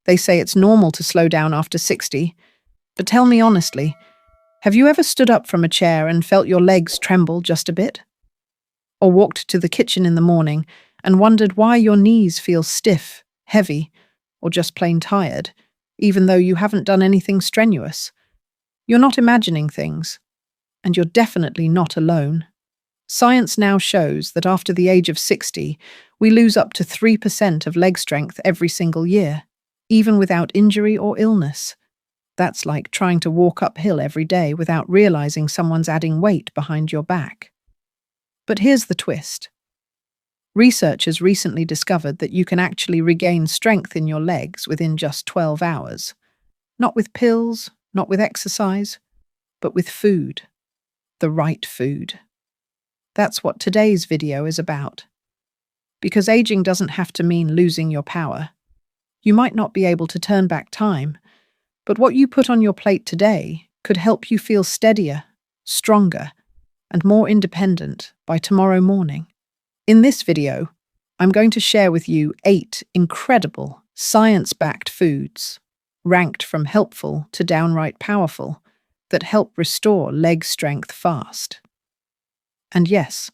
They say it's normal to slow down after 60, but tell me honestly, have you ever stood up from a chair and felt your legs tremble just a bit? Or walked to the kitchen in the morning and wondered why your knees feel stiff, heavy, or just plain tired, even though you haven't done anything strenuous? You're not imagining things, and you're definitely not alone. Science now shows that after the age of 60, we lose up to 3% of leg strength every single year, even without injury or illness. That's like trying to walk uphill every day without realizing someone's adding weight behind your back. But here's the twist. Researchers recently discovered that you can actually regain strength in your legs within just 12 hours. Not with pills, not with exercise, but with food. The right food. That's what today's video is about. Because aging doesn't have to mean losing your power. You might not be able to turn back time, but what you put on your plate today could help you feel steadier, stronger, and more independent by tomorrow morning. In this video, I'm going to share with you 8 incredible, science-backed foods, ranked from helpful to downright powerful, that help restore leg strength fast. And yes,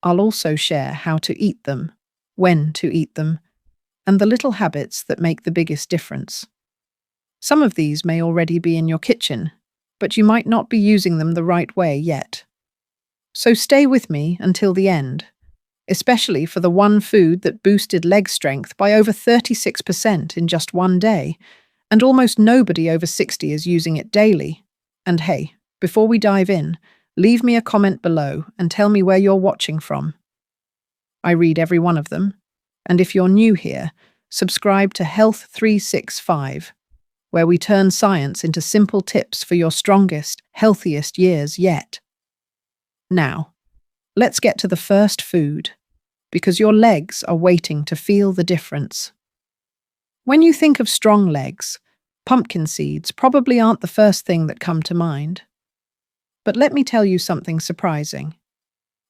I'll also share how to eat them, when to eat them, and the little habits that make the biggest difference. Some of these may already be in your kitchen, but you might not be using them the right way yet. So stay with me until the end, especially for the one food that boosted leg strength by over 36% in just one day, and almost nobody over 60 is using it daily. And hey, before we dive in, leave me a comment below and tell me where you're watching from. I read every one of them, and if you're new here, subscribe to Health 365, where we turn science into simple tips for your strongest, healthiest years yet. Now, let's get to the first food, because your legs are waiting to feel the difference. When you think of strong legs, pumpkin seeds probably aren't the first thing that come to mind. But let me tell you something surprising.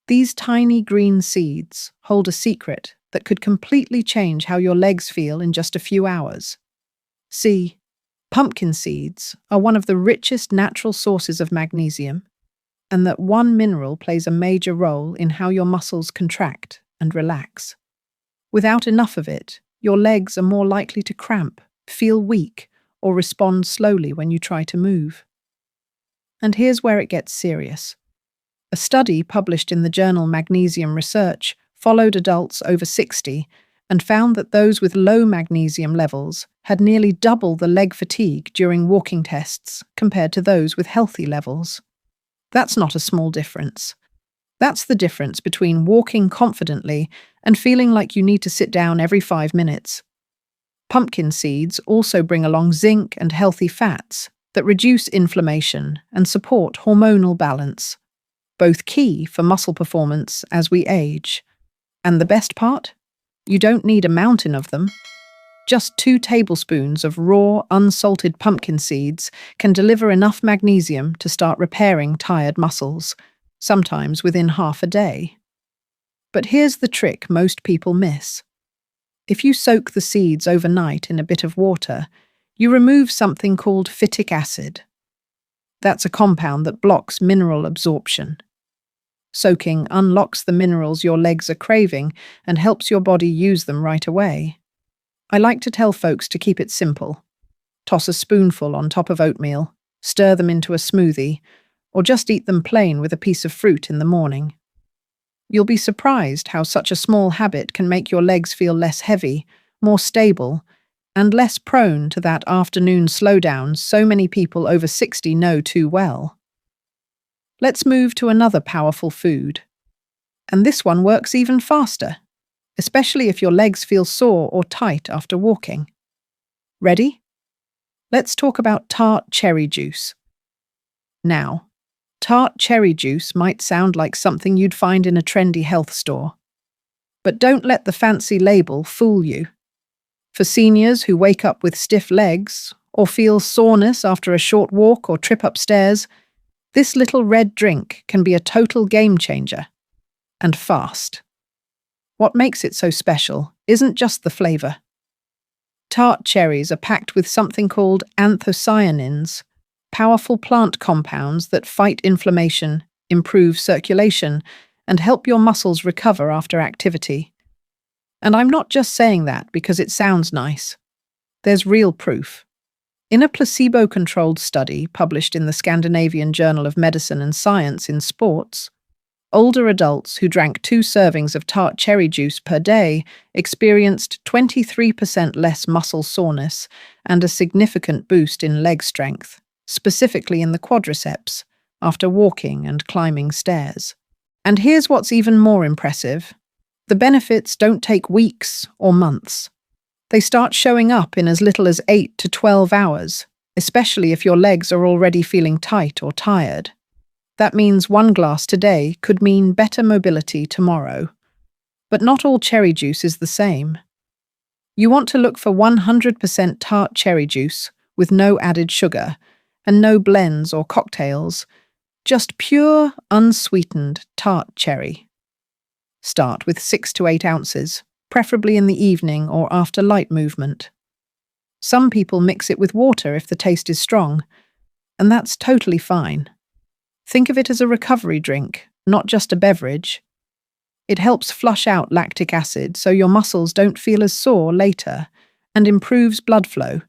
These tiny green seeds hold a secret that could completely change how your legs feel in just a few hours. See, pumpkin seeds are one of the richest natural sources of magnesium, and that one mineral plays a major role in how your muscles contract and relax. Without enough of it, your legs are more likely to cramp, feel weak, or respond slowly when you try to move. And here's where it gets serious. A study published in the journal Magnesium Research followed adults over 60 and found that those with low magnesium levels had nearly double the leg fatigue during walking tests compared to those with healthy levels. That's not a small difference. That's the difference between walking confidently and feeling like you need to sit down every 5 minutes. Pumpkin seeds also bring along zinc and healthy fats that reduce inflammation and support hormonal balance, both key for muscle performance as we age. And the best part? You don't need a mountain of them. Just 2 tablespoons of raw, unsalted pumpkin seeds can deliver enough magnesium to start repairing tired muscles, sometimes within half a day. But here's the trick most people miss. If you soak the seeds overnight in a bit of water, you remove something called phytic acid. That's a compound that blocks mineral absorption. Soaking unlocks the minerals your legs are craving and helps your body use them right away. I like to tell folks to keep it simple. Toss a spoonful on top of oatmeal, stir them into a smoothie, or just eat them plain with a piece of fruit in the morning. You'll be surprised how such a small habit can make your legs feel less heavy, more stable, and less prone to that afternoon slowdown so many people over 60 know too well. Let's move to another powerful food. And this one works even faster, especially if your legs feel sore or tight after walking. Ready? Let's talk about tart cherry juice. Now, tart cherry juice might sound like something you'd find in a trendy health store. But don't let the fancy label fool you. For seniors who wake up with stiff legs or feel soreness after a short walk or trip upstairs, this little red drink can be a total game changer. And fast. What makes it so special isn't just the flavor. Tart cherries are packed with something called anthocyanins, powerful plant compounds that fight inflammation, improve circulation, and help your muscles recover after activity. And I'm not just saying that because it sounds nice. There's real proof. In a placebo-controlled study published in the Scandinavian Journal of Medicine and Science in Sports, older adults who drank 2 servings of tart cherry juice per day experienced 23% less muscle soreness and a significant boost in leg strength, specifically in the quadriceps, after walking and climbing stairs. And here's what's even more impressive. The benefits don't take weeks or months. They start showing up in as little as 8 to 12 hours, especially if your legs are already feeling tight or tired. That means 1 glass today could mean better mobility tomorrow. But not all cherry juice is the same. You want to look for 100% tart cherry juice with no added sugar and no blends or cocktails, just pure, unsweetened tart cherry. Start with 6 to 8 ounces, preferably in the evening or after light movement. Some people mix it with water if the taste is strong, and that's totally fine. Think of it as a recovery drink, not just a beverage. It helps flush out lactic acid so your muscles don't feel as sore later, and improves blood flow,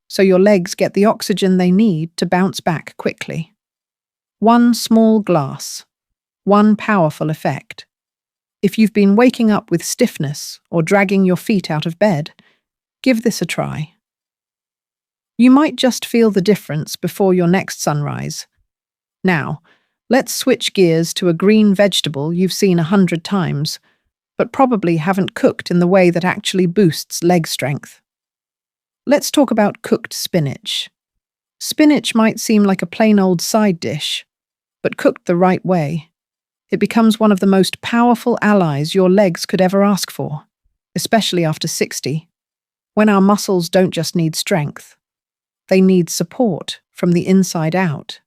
so your legs get the oxygen they need to bounce back quickly. 1 small glass, 1 powerful effect. If you've been waking up with stiffness or dragging your feet out of bed, give this a try. You might just feel the difference before your next sunrise. Now, let's switch gears to a green vegetable you've seen 100 times, but probably haven't cooked in the way that actually boosts leg strength. Let's talk about cooked spinach. Spinach might seem like a plain old side dish, but cooked the right way, it becomes one of the most powerful allies your legs could ever ask for, especially after 60, when our muscles don't just need strength, they need support from the inside out.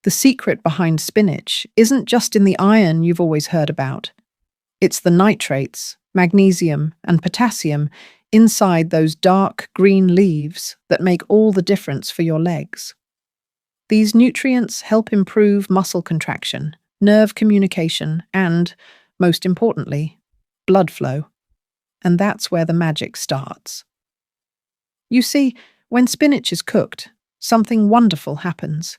The secret behind spinach isn't just in the iron you've always heard about. It's the nitrates, magnesium, and potassium inside those dark green leaves that make all the difference for your legs. These nutrients help improve muscle contraction, nerve communication, and, most importantly, blood flow. And that's where the magic starts. You see, when spinach is cooked, something wonderful happens.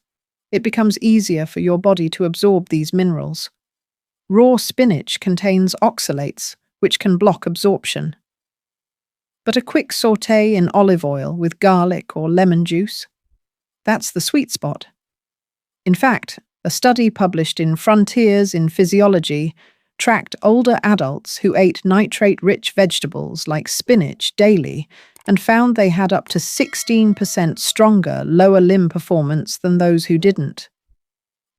It becomes easier for your body to absorb these minerals. Raw spinach contains oxalates, which can block absorption. But a quick sauté in olive oil with garlic or lemon juice, that's the sweet spot. In fact, a study published in Frontiers in Physiology tracked older adults who ate nitrate-rich vegetables like spinach daily and found they had up to 16% stronger lower limb performance than those who didn't.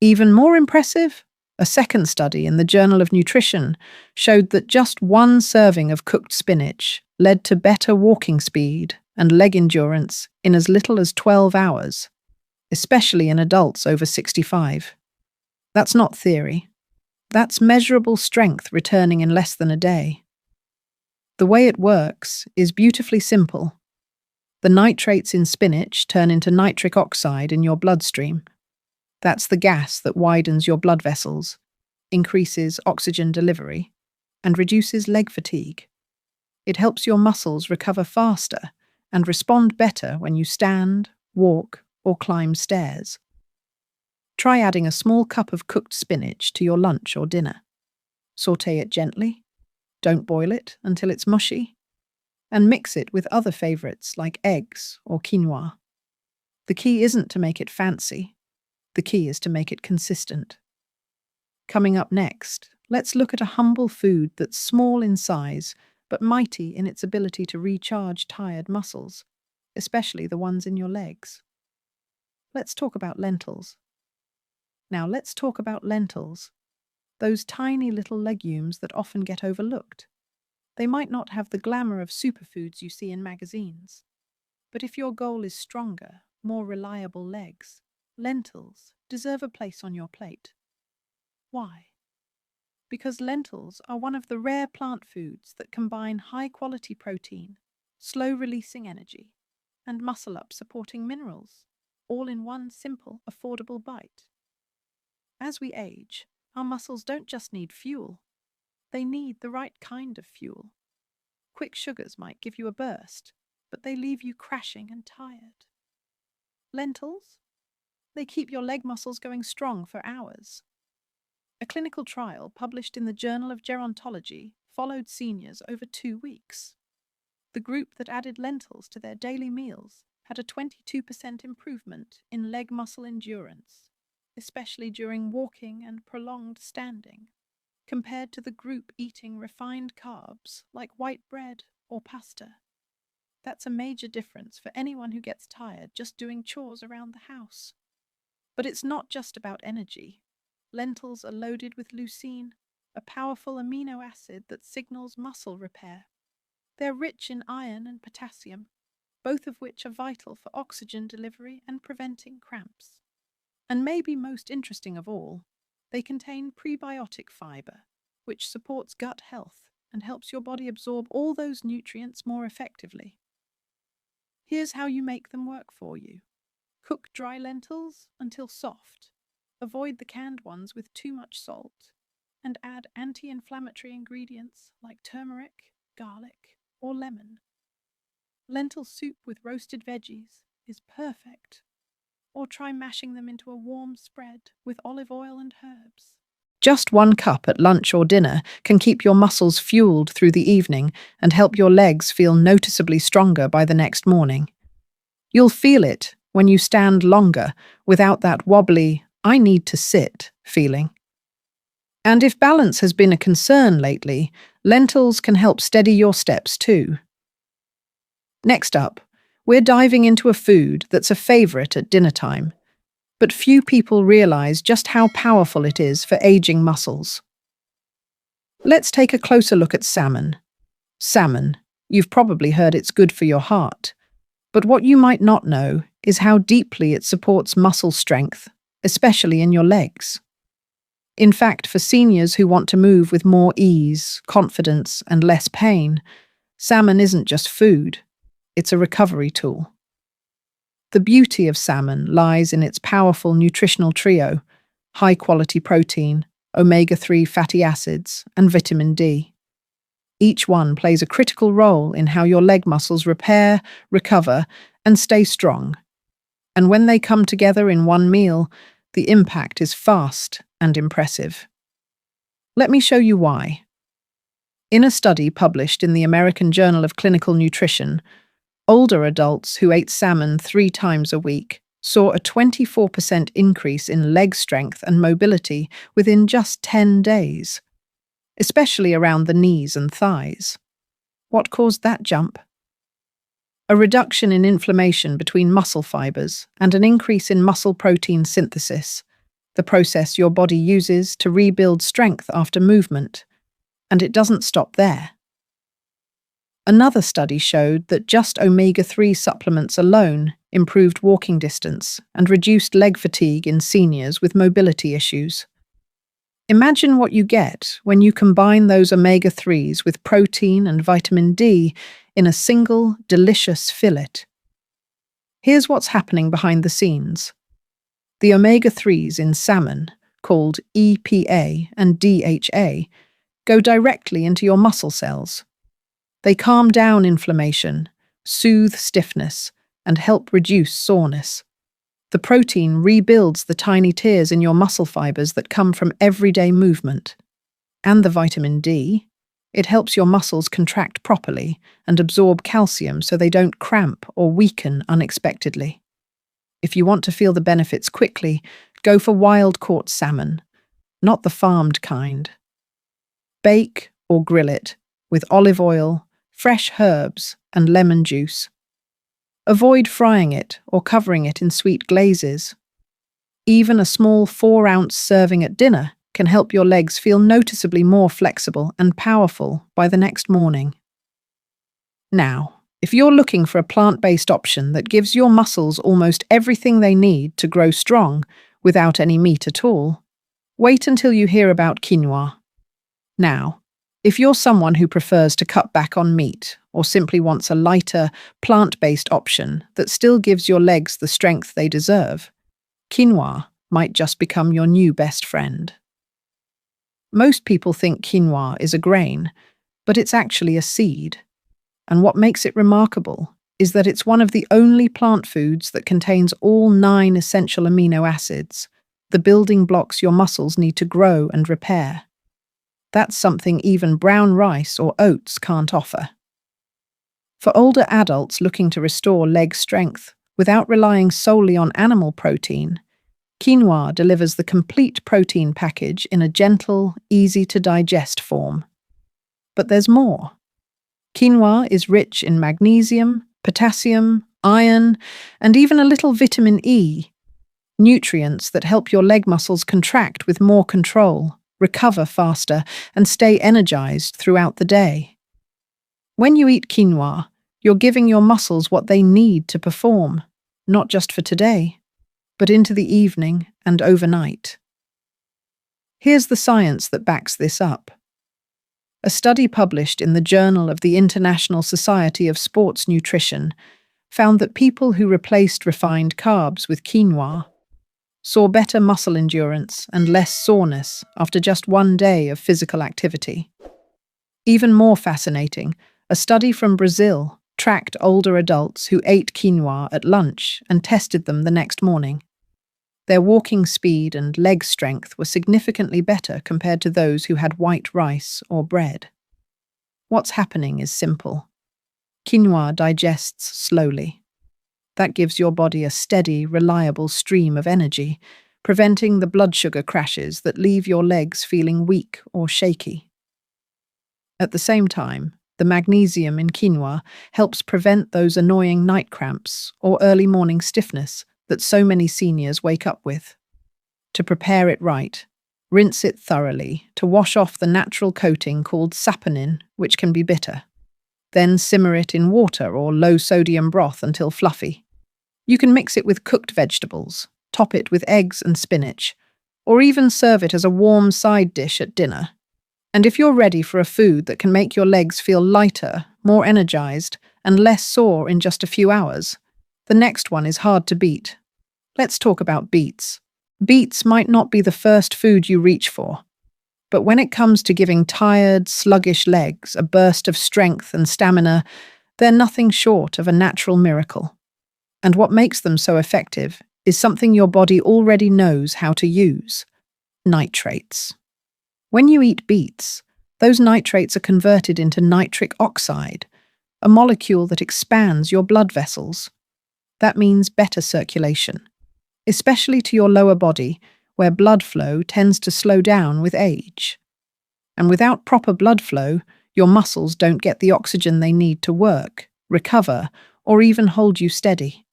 Even more impressive, a second study in the Journal of Nutrition showed that just 1 serving of cooked spinach led to better walking speed and leg endurance in as little as 12 hours, especially in adults over 65. That's not theory. That's measurable strength returning in less than a day. The way it works is beautifully simple. The nitrates in spinach turn into nitric oxide in your bloodstream. That's the gas that widens your blood vessels, increases oxygen delivery, and reduces leg fatigue. It helps your muscles recover faster and respond better when you stand, walk, or climb stairs. Try adding a small cup of cooked spinach to your lunch or dinner. Sauté it gently. Don't boil it until it's mushy. And mix it with other favorites like eggs or quinoa. The key isn't to make it fancy. The key is to make it consistent. Coming up next, let's look at a humble food that's small in size but mighty in its ability to recharge tired muscles, especially the ones in your legs. Let's talk about lentils. Now let's talk about lentils, those tiny little legumes that often get overlooked. They might not have the glamour of superfoods you see in magazines, but if your goal is stronger, more reliable legs, lentils deserve a place on your plate. Why? Because lentils are one of the rare plant foods that combine high-quality protein, slow-releasing energy, and muscle-up supporting minerals, all in one simple, affordable bite. As we age, our muscles don't just need fuel, they need the right kind of fuel. Quick sugars might give you a burst, but they leave you crashing and tired. Lentils? They keep your leg muscles going strong for hours. A clinical trial published in the Journal of Gerontology followed seniors over 2 weeks. The group that added lentils to their daily meals had a 22% improvement in leg muscle endurance, especially during walking and prolonged standing, compared to the group eating refined carbs like white bread or pasta. That's a major difference for anyone who gets tired just doing chores around the house. But it's not just about energy. Lentils are loaded with leucine, a powerful amino acid that signals muscle repair. They're rich in iron and potassium, both of which are vital for oxygen delivery and preventing cramps. And maybe most interesting of all, they contain prebiotic fiber, which supports gut health and helps your body absorb all those nutrients more effectively. Here's how you make them work for you. Cook dry lentils until soft. Avoid the canned ones with too much salt. And add anti-inflammatory ingredients like turmeric, garlic, or lemon. Lentil soup with roasted veggies is perfect. Or try mashing them into a warm spread with olive oil and herbs. Just 1 cup at lunch or dinner can keep your muscles fueled through the evening and help your legs feel noticeably stronger by the next morning. You'll feel it when you stand longer without that wobbly, I need to sit feeling. And if balance has been a concern lately, lentils can help steady your steps too. Next up, we're diving into a food that's a favorite at dinner time, but few people realize just how powerful it is for aging muscles. Let's take a closer look at salmon. Salmon, you've probably heard it's good for your heart, but what you might not know is how deeply it supports muscle strength, especially in your legs. In fact, for seniors who want to move with more ease, confidence, and less pain, salmon isn't just food, it's a recovery tool. The beauty of salmon lies in its powerful nutritional trio: high-quality protein, omega-3 fatty acids, and vitamin D. Each one plays a critical role in how your leg muscles repair, recover, and stay strong. And when they come together in one meal, the impact is fast and impressive. Let me show you why. In a study published in the American Journal of Clinical Nutrition, older adults who ate salmon 3 times a week saw a 24% increase in leg strength and mobility within just 10 days, especially around the knees and thighs. What caused that jump? A reduction in inflammation between muscle fibers and an increase in muscle protein synthesis, the process your body uses to rebuild strength after movement. And it doesn't stop there. Another study showed that just omega-3 supplements alone improved walking distance and reduced leg fatigue in seniors with mobility issues. Imagine what you get when you combine those omega-3s with protein and vitamin D in a single, delicious fillet. Here's what's happening behind the scenes. The omega-3s in salmon, called EPA and DHA, go directly into your muscle cells. They calm down inflammation, soothe stiffness, and help reduce soreness. The protein rebuilds the tiny tears in your muscle fibers that come from everyday movement. And the vitamin D, it helps your muscles contract properly and absorb calcium so they don't cramp or weaken unexpectedly. If you want to feel the benefits quickly, go for wild-caught salmon, not the farmed kind. Bake or grill it with olive oil, fresh herbs, and lemon juice. Avoid frying it or covering it in sweet glazes. Even a small 4-ounce serving at dinner can help your legs feel noticeably more flexible and powerful by the next morning. Now, if you're looking for a plant-based option that gives your muscles almost everything they need to grow strong without any meat at all, wait until you hear about quinoa. Now, if you're someone who prefers to cut back on meat or simply wants a lighter, plant-based option that still gives your legs the strength they deserve, quinoa might just become your new best friend. Most people think quinoa is a grain, but it's actually a seed. And what makes it remarkable is that it's one of the only plant foods that contains all 9 essential amino acids, the building blocks your muscles need to grow and repair. That's something even brown rice or oats can't offer. For older adults looking to restore leg strength without relying solely on animal protein, quinoa delivers the complete protein package in a gentle, easy-to-digest form. But there's more. Quinoa is rich in magnesium, potassium, iron, and even a little vitamin E, nutrients that help your leg muscles contract with more control, recover faster, and stay energized throughout the day. When you eat quinoa, you're giving your muscles what they need to perform, not just for today, but into the evening and overnight. Here's the science that backs this up. A study published in the Journal of the International Society of Sports Nutrition found that people who replaced refined carbs with quinoa saw better muscle endurance and less soreness after just one day of physical activity. Even more fascinating, a study from Brazil tracked older adults who ate quinoa at lunch and tested them the next morning. Their walking speed and leg strength were significantly better compared to those who had white rice or bread. What's happening is simple. Quinoa digests slowly. That gives your body a steady, reliable stream of energy, preventing the blood sugar crashes that leave your legs feeling weak or shaky. At the same time, the magnesium in quinoa helps prevent those annoying night cramps or early morning stiffness that so many seniors wake up with. To prepare it right, rinse it thoroughly to wash off the natural coating called saponin, which can be bitter. Then simmer it in water or low-sodium broth until fluffy. You can mix it with cooked vegetables, top it with eggs and spinach, or even serve it as a warm side dish at dinner. And if you're ready for a food that can make your legs feel lighter, more energized, and less sore in just a few hours, the next one is hard to beat. Let's talk about beets. Beets might not be the first food you reach for, but when it comes to giving tired, sluggish legs a burst of strength and stamina, they're nothing short of a natural miracle. And what makes them so effective is something your body already knows how to use: nitrates. When you eat beets, those nitrates are converted into nitric oxide, a molecule that expands your blood vessels. That means better circulation, especially to your lower body, where blood flow tends to slow down with age. And without proper blood flow, your muscles don't get the oxygen they need to work, recover, or even hold you steady.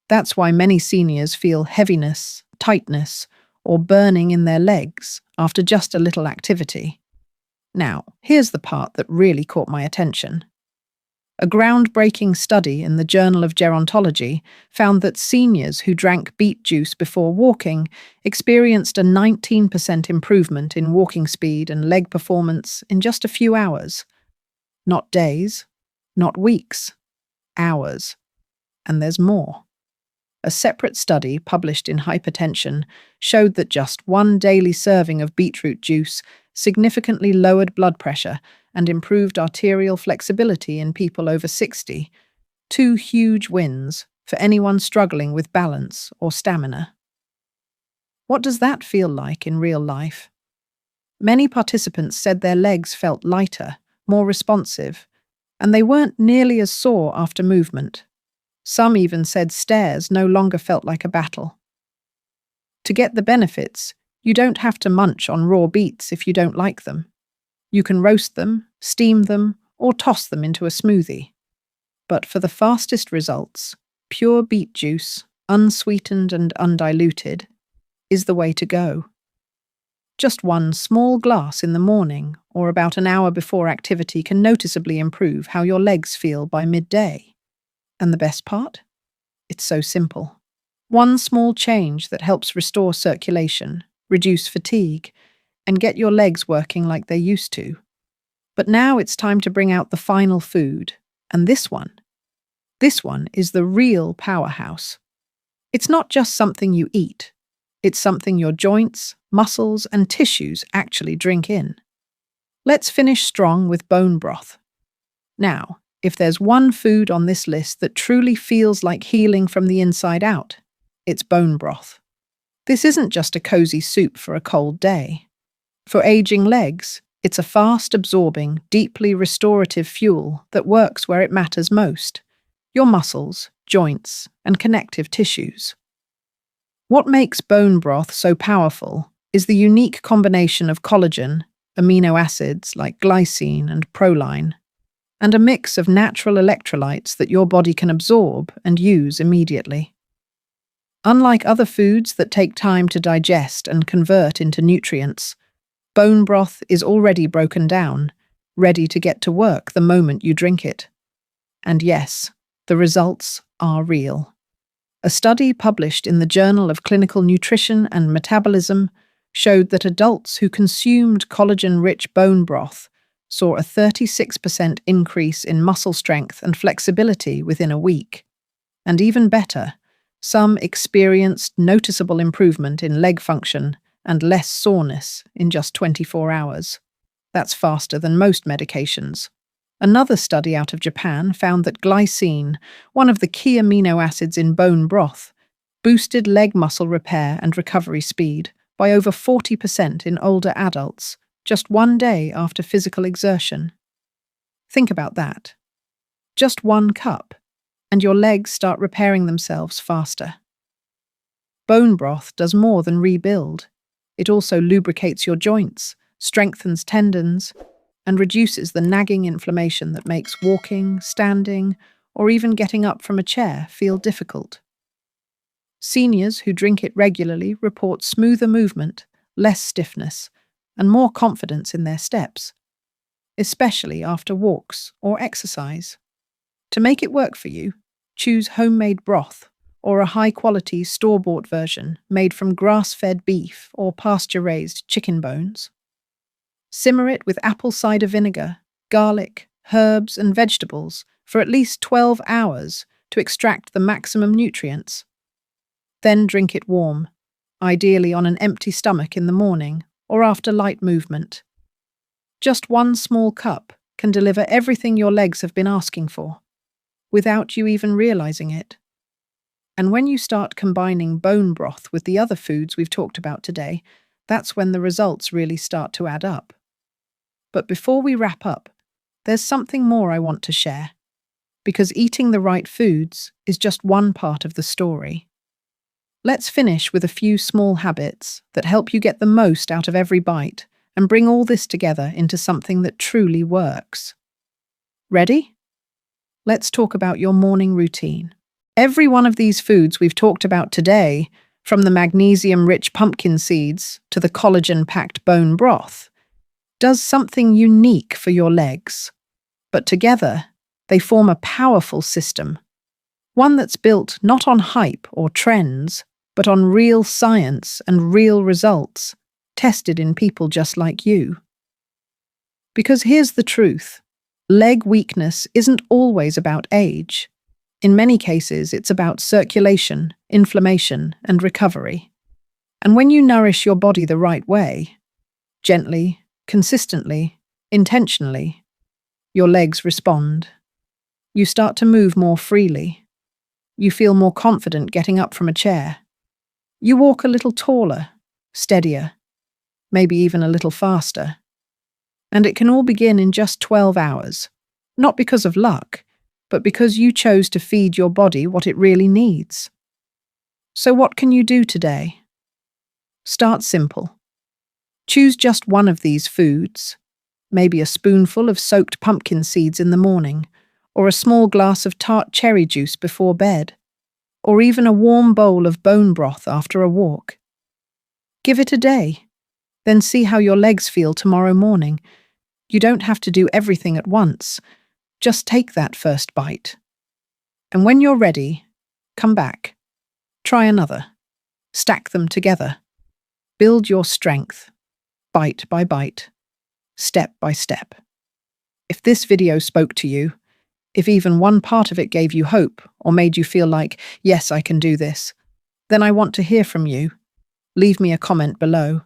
That's why many seniors feel heaviness, tightness, or burning in their legs after just a little activity. Now, here's the part that really caught my attention. A groundbreaking study in the Journal of Gerontology found that seniors who drank beet juice before walking experienced a 19% improvement in walking speed and leg performance in just a few hours. Not days, not weeks, hours. And there's more. A separate study published in Hypertension showed that just one daily serving of beetroot juice significantly lowered blood pressure and improved arterial flexibility in people over 60, 2 huge wins for anyone struggling with balance or stamina. What does that feel like in real life? Many participants said their legs felt lighter, more responsive, and they weren't nearly as sore after movement. Some even said stairs no longer felt like a battle. To get the benefits, you don't have to munch on raw beets if you don't like them. You can roast them, steam them, or toss them into a smoothie. But for the fastest results, pure beet juice, unsweetened and undiluted, is the way to go. Just one small glass in the morning or about an hour before activity can noticeably improve how your legs feel by midday. And the best part? It's so simple. One small change that helps restore circulation, reduce fatigue, and get your legs working like they used to. But now it's time to bring out the final food, And this one is the real powerhouse. It's not just something you eat. It's something your joints, muscles, and tissues actually drink in. Let's finish strong with bone broth. Now, if there's one food on this list that truly feels like healing from the inside out, it's bone broth. This isn't just a cozy soup for a cold day. For aging legs, it's a fast-absorbing, deeply restorative fuel that works where it matters most: your muscles, joints, and connective tissues. What makes bone broth so powerful is the unique combination of collagen, amino acids like glycine and proline, and a mix of natural electrolytes that your body can absorb and use immediately. Unlike other foods that take time to digest and convert into nutrients, bone broth is already broken down, ready to get to work the moment you drink it. And yes, the results are real. A study published in the Journal of Clinical Nutrition and Metabolism showed that adults who consumed collagen-rich bone broth saw a 36% increase in muscle strength and flexibility within a week. And even better, some experienced noticeable improvement in leg function and less soreness in just 24 hours. That's faster than most medications. Another study out of Japan found that glycine, one of the key amino acids in bone broth, boosted leg muscle repair and recovery speed by over 40% in older adults just one day after physical exertion. Think about that. Just 1 cup, and your legs start repairing themselves faster. Bone broth does more than rebuild. It also lubricates your joints, strengthens tendons, and reduces the nagging inflammation that makes walking, standing, or even getting up from a chair feel difficult. Seniors who drink it regularly report smoother movement, less stiffness, and more confidence in their steps, especially after walks or exercise. To make it work for you, choose homemade broth or a high-quality store-bought version made from grass-fed beef or pasture-raised chicken bones. Simmer it with apple cider vinegar, garlic, herbs, and vegetables for at least 12 hours to extract the maximum nutrients. Then drink it warm, ideally on an empty stomach in the morning or after light movement. Just 1 small cup can deliver everything your legs have been asking for, without you even realizing it. And when you start combining bone broth with the other foods we've talked about today, that's when the results really start to add up. But before we wrap up, there's something more I want to share, because eating the right foods is just one part of the story. Let's finish with a few small habits that help you get the most out of every bite and bring all this together into something that truly works. Ready? Let's talk about your morning routine. Every one of these foods we've talked about today, from the magnesium-rich pumpkin seeds to the collagen-packed bone broth, does something unique for your legs. But together, they form a powerful system, one that's built not on hype or trends, but on real science and real results, tested in people just like you. Because here's the truth: leg weakness isn't always about age. In many cases, it's about circulation, inflammation, and recovery. And when you nourish your body the right way, gently, consistently, intentionally, your legs respond. You start to move more freely. You feel more confident getting up from a chair. You walk a little taller, steadier, maybe even a little faster. And it can all begin in just 12 hours, not because of luck, but because you chose to feed your body what it really needs. So what can you do today? Start simple. Choose just one of these foods, maybe a spoonful of soaked pumpkin seeds in the morning, or a small glass of tart cherry juice before bed, or even a warm bowl of bone broth after a walk. Give it a day, then see how your legs feel tomorrow morning. You don't have to do everything at once. Just take that first bite. And when you're ready, come back. Try another. Stack them together. Build your strength, bite by bite, step by step. If this video spoke to you, if even one part of it gave you hope or made you feel like, yes, I can do this, then I want to hear from you. Leave me a comment below.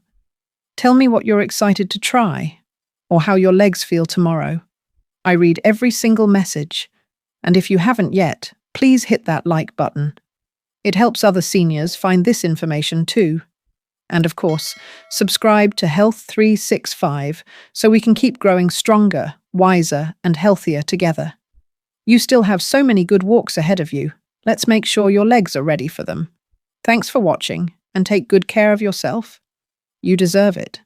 Tell me what you're excited to try, or how your legs feel tomorrow. I read every single message, and if you haven't yet, please hit that like button. It helps other seniors find this information too. And of course, subscribe to Health 365 so we can keep growing stronger, wiser, and healthier together. You still have so many good walks ahead of you. Let's make sure your legs are ready for them. Thanks for watching, and take good care of yourself. You deserve it.